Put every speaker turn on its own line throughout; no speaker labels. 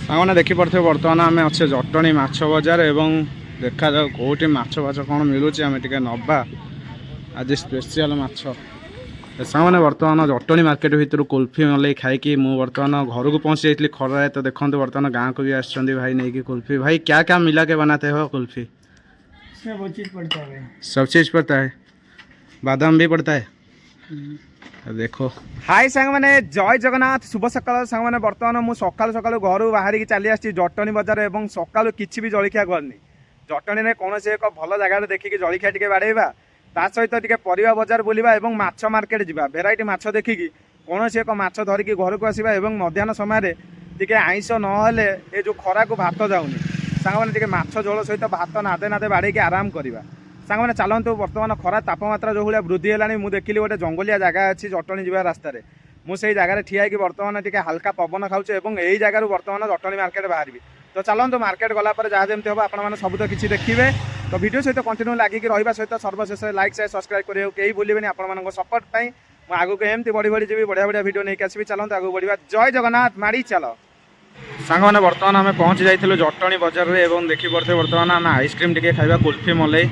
सामने देखिपे बर्तमान आम अच्छे जटणी माछ बजार एवं देखा जाऊ कौटी माछ फाछ कौन मिलूँ आम टे नवा आज स्पेशल माछ सामने बर्तमान जटणी मार्केट भितर कुल्फी मलाई खाई बर्तमान घर को पहुँची जाइए खराए। तो देखो बर्तमान गाँव को भी आसछन्ति भाई नहीं कि कुल्फी। भाई क्या क्या मिला के बनाते हो कुल्फी?
इसमें बहुत चीज़ पड़ता है।
सब चीज़ पड़ता है, बादाम भी पड़ता है। देखो हाय सांग मैंने जय जगन्नाथ शुभ सकाल सांग मैंने बर्तमान मुझे सकाल सकाल घर बाहर चली आसी जटणी बजार और सकाल किसी भी जलखिया करनी जटणी में कौन से एक भल जगह देखिए जलखिया टे बाड़ेबा ता सहित टे परिवा बजार बुलवा और माछ मार्केट जावा भेराइटी माछ देखिकी कौन से एक माछ धरिकी घर को आसवा और मध्याह्न समय टे आईष ना ये जो खरा को भात जाऊनी सांग मैंने टे माछ झोल सहित भात नादे नादे बाड़े आराम करवा। सांग मैंने चलतु बर्तमान खरा तापमात्रा जो भाई वृद्धि है मुझे देखिली गोटे जंगलिया जगह अच्छी जटणी जा रास्त मुझे जगह ठिया बर्तमान टे हल्का पवन खाऊँ और यही जगह बर्तमान जटणी मार्केट बाहर। तो चलतु मार्केट गलापर जहाँ जमी हम आपने सब तो किसी देखिए। तो वीडियो सहित कंटिन्यू लगिक रहा सहित सर्वशेष लाइक शेयर सब्सक्राइब करेंगे कहीं भूलें आप सपोर्ट पाई आगू एमती बढ़ी बढ़ी जी बढ़िया बढ़िया वीडियो नहीं आसबि। चलते आगू बढ़िया जय जगन्नाथ माड़ी चल सांग मैंने बर्तमान आम पहुँची जाइए जटणी बजार में देखी पड़े बर्तमान आम आइसक्रीम टे खाଇବା कुल्फी मलाई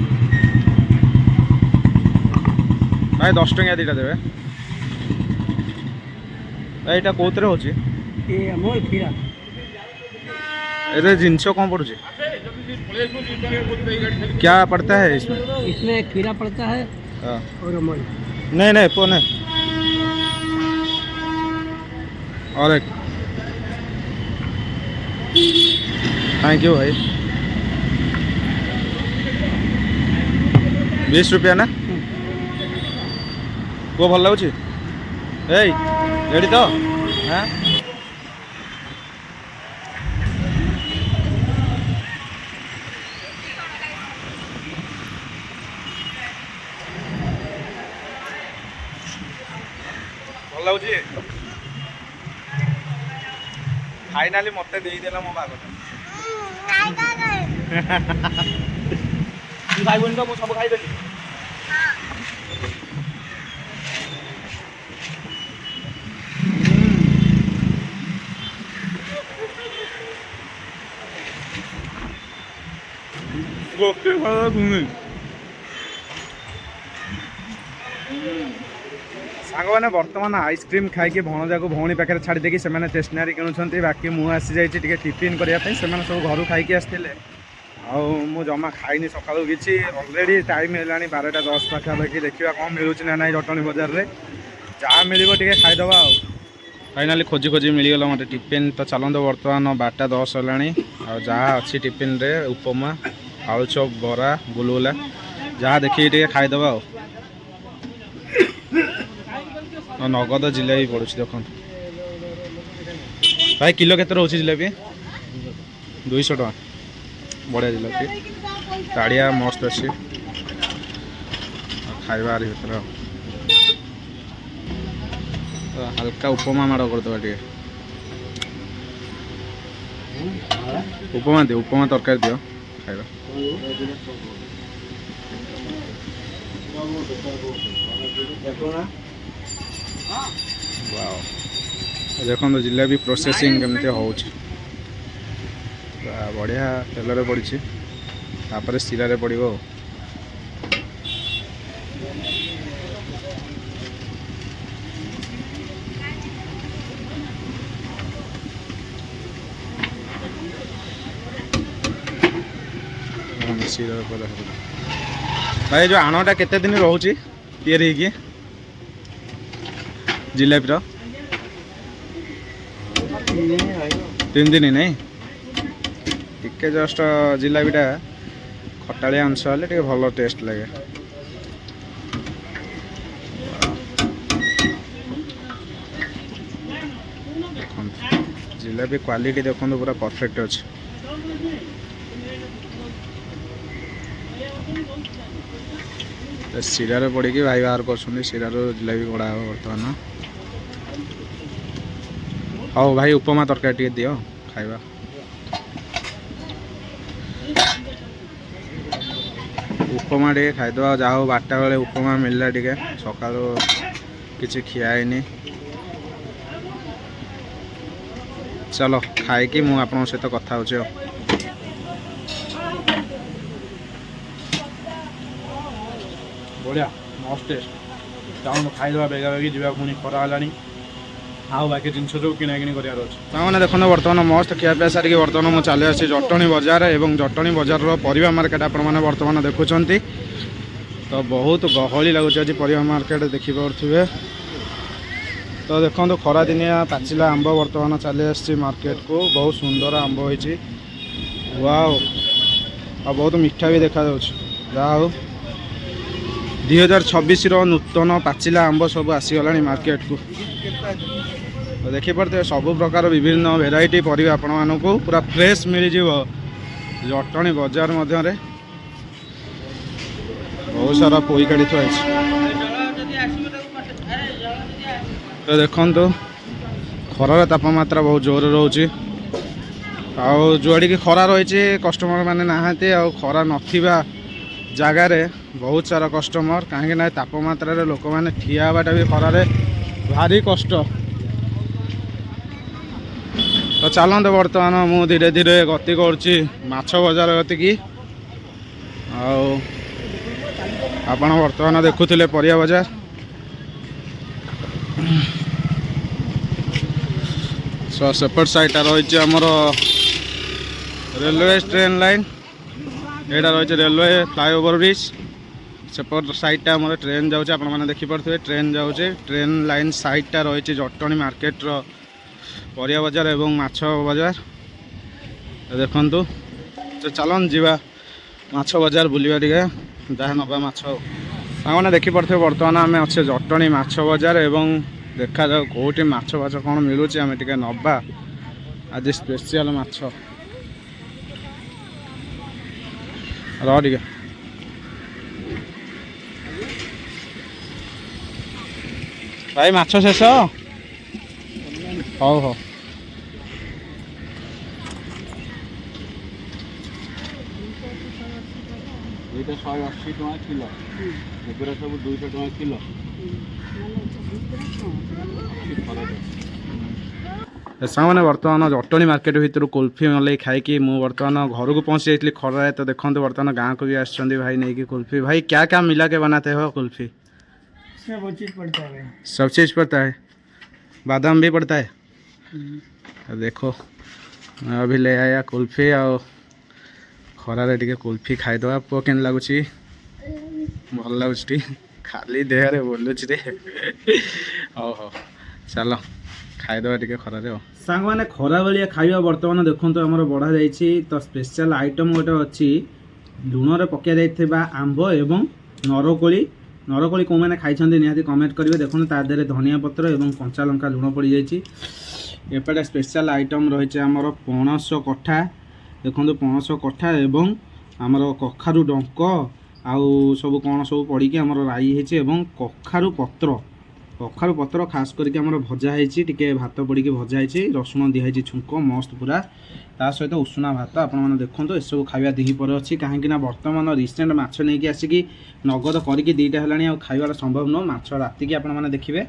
भाई 10 टंकिया दीटा देवे भाई यहाँ कौन हो जिनस कौन पड़ू क्या पड़ता है इसमें?
इसमें खीरा पड़ता है और अमूल।
नहीं नहीं पो नहीं और एक थैंक यू भाई 20 रुपया ना को भल लगुच रेडी तो हाँ भल लगुच फाइनाली मत देदेला मो बाग भाई बहन तो सब खाईदेली सांग मैंने बर्तमान आइसक्रीम खाई भणजा को भौणी पाखे छाड़ी देखी से स्टेसनारी किणुंट बाकी मुझे आसी जाइए टिफिन करने सब घर खाई आसते आउ जमा खाईनी सका कि अलरेडी टाइम है 12:10 पाखापाखि देखा कौन मिलूँ ना ना जटणी बजार में जहाँ मिल खाईदे फाइनाली खोजी खोजी मिलगला मत टिफिन। तो चलते बर्तमान 12:10 है जहाँ अच्छी टिफिन रे उपमा आलुचप बरा गुलगुला जहाँ देखिए खाईदे नगद जिलेबी पड़ू देख भाई किलो के रोचे जिलेबी 200 टका बढ़िया जिलेबी ताड़िया मस्त अच्छी खाइबा भर हल्का उपमा माड़ करदे टे उपमा दियो उपमा तरकारी दियो खाइबा देखो तो जिलेबी प्रोसेसिंग केमती हो बढ़िया तेल पड़ी तापर शिरा पड़ो भाई जो आणटा केते दिन रोचे या जिलेबी 3 दिन नहीं टिके जस्ट जिलेबीटा खटालिया अंश हेल्ले भल टेस्ट लगे। जिलेबी क्वालिटी देखो पूरा परफेक्ट अच्छे शिरार पड़ी भाई बाहर कर शिरार जिलेबी कड़ा हे बर्तमान हाँ भाई उपमा तरकारी टे दियो खाइबा उपमा टे खाईद जहाँ 12टा बेले उपमा मिलला टे सका किसी खियानी चलो खाई मु आप सहित कथा हो बढ़िया मस्त टेस्ट चाहूँ खाईदे बेगा बेगी जा पुणी खरा है आउ बाकी जिन सब किना कि मैंने देखो बर्तमान मस्त खियापिया सारिक बर्तमान मुझे चली आसी जटणी बजार और जटणी बजार परिवा मार्केट आपने बर्तमान देखुं तो बहुत गहली लगुच आज परिवा मार्केट देखिपे तो देखो खरा दिनिया पाचिला आंब बर्तमान चली आसी मार्केट को बहुत सुंदर आंब होती वाओ आ बहुत मीठा भी देखा जाऊ 2026 नूतन पाचिला आंब सब आसीगला मार्केट को तो देखिपे सब प्रकार विभिन्न भेराइटी परिवा आपण मानक पूरा फ्रेश मिल जटणी बजार मध्य बहुत सारा पोई काढ़ी थुआ तो देखो खरार तापमात्रा बहुत जोर रोचे जुआड़ी खरा रही कस्टमर माने नहांती आ खरा नथिबा जगार बहुत सारा कस्टमर कहीं ना तापमात्रा लोक मैंने ठिया हवाटा भी खरारे भारी कष्ट तो चलते बर्तमान मु धीरे धीरे गति करुच्ची माछ बजार गति की आपण बर्तमान देखुले परिया बजार सेपट साइड रही आमर रेलवे ट्रेन लाइन यहाँ रही रेलवे फ्लाईओवर ब्रिज सेपट साइडटा आम ट्रेन जाऊँचे आपने देखिपे ट्रेन जाऊँचे ट्रेन लाइन साइडटा रही जटणी मार्केट परिया बजार एवं माछ बजार देखु तो चलन जीवा माछ बजार बुलवा टे जहाँ नवा माछ मैंने देखिपे बर्तमान आम अच्छे जटणी माछ बजार एवं देखा जाऊ कौटी माछ फाछ कौन मिलूँ आम टे नवा आज स्पेशल माछ रे भाई माछ शेष हौ हौ ये 180 टका किलो एगुरा सब 200 टका किलो सामने बर्तमान जटणी मार्केट भर कुल्फी मलई खाई मु बर्तमान घर को पहुँची जाइए खरा तो देखो बर्तमान गाँव को भी आसछंदी भाई नहीं कि कुल्फी भाई क्या क्या मिला के बनाते हो कुल्फी
सब चीज़ पड़ता है
सब चीज़ पड़ता है बादाम भी पड़ता है देखो मैं अभी ले आया कुल्फी और खरारे टे कुल्फी खाईदे पुआ के लगुच भल लगुच खाली देहरे बोलुच रे हौ हौ चलो खाईदे टे खरारे सांग मैंने खरा बेलिया खाଇବା बर्तमान देखो आम बढ़ा जाइए तो स्पेशल आइटम गोटे अच्छी लुण रे पकई जाइथिबा आंब एवं नरकोली नरकोली कौ मैंने खाई निहाती कमेंट करेंगे देखो तादेह धनिया पत्र एवं कंचा लंका लुण पड़ जाइए एपटे स्पेशल आइटम रही आमर पणस कठा देखो पणस कठा एवं आमर कखारु डंक आउ सब कौन सब पड़ी आमर राई है कखारु पत्र खास करके आमर भजा है भात पड़ी भजा है रसुण दिखाई छुंक मस्त पूरा ता सहित उषुना भात आपने देखो ये सब खाଇବା दिपर अच्छी कहीं बर्तमान रिसेंट माछ नहीं आसिकी नगद करके दुईटा है खाइबार संभव नुह माछ राति की आपने देखिए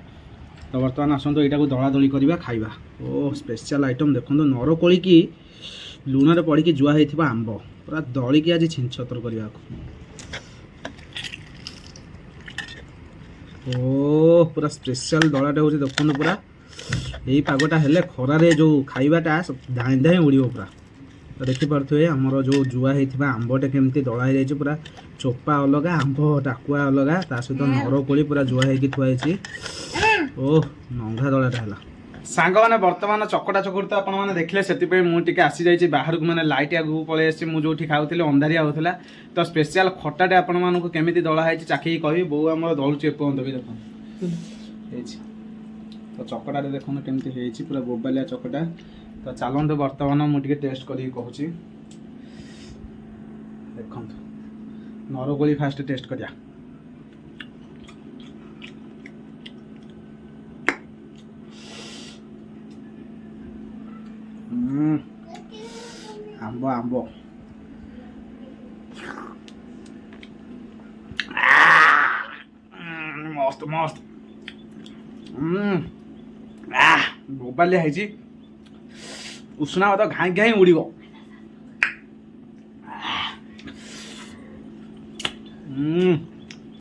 तो बर्तमान आसतु यहाँ को दला दली करवा खाइबा ओ स्पेशल आइटम देखो नरकोली की लुण पड़ी जुआ होता आंब पूरा दलिकी आज छिंछतर करने ओ पूरा स्पेशल दलाटे हो देखो पूरा यही पागटा हेले खरारे जो खाइबाटा धाई धाई उड़ पूरा तो देखिपे आमर जो जुआ होता आंबटे केमती दला हो पूरा चोपा अलग आंब टाकुआ अलग ता सहित नरकोली पूरा जुआ होगी थुआई ओह नंगा दलाटा है सांग मैंने बर्तमान चकटा चकुर तो आपने देखले से मुझे आसी जाइए बाहर को मैंने लाइट आगे पलि आसी मुझे खाऊली अंधारिया होता तो स्पेशल खटाटे आपण केमी दला है चाखी कह बो आम दलुचे एपର୍ଯ୍यंत भी देखो तो चकटा देखो केमती पूरा बोबालिया चकटा तो चलते बर्तमान मुझे टेस्ट कर कहूँ देखो नरकोली फास्ट टेस्ट करिया आंब आंब मस्त मस्त बोबालिया है ଉଷୁନା ଭାତ ଘାଇଁ ଘାଇଁ ଉଡ଼ିବ।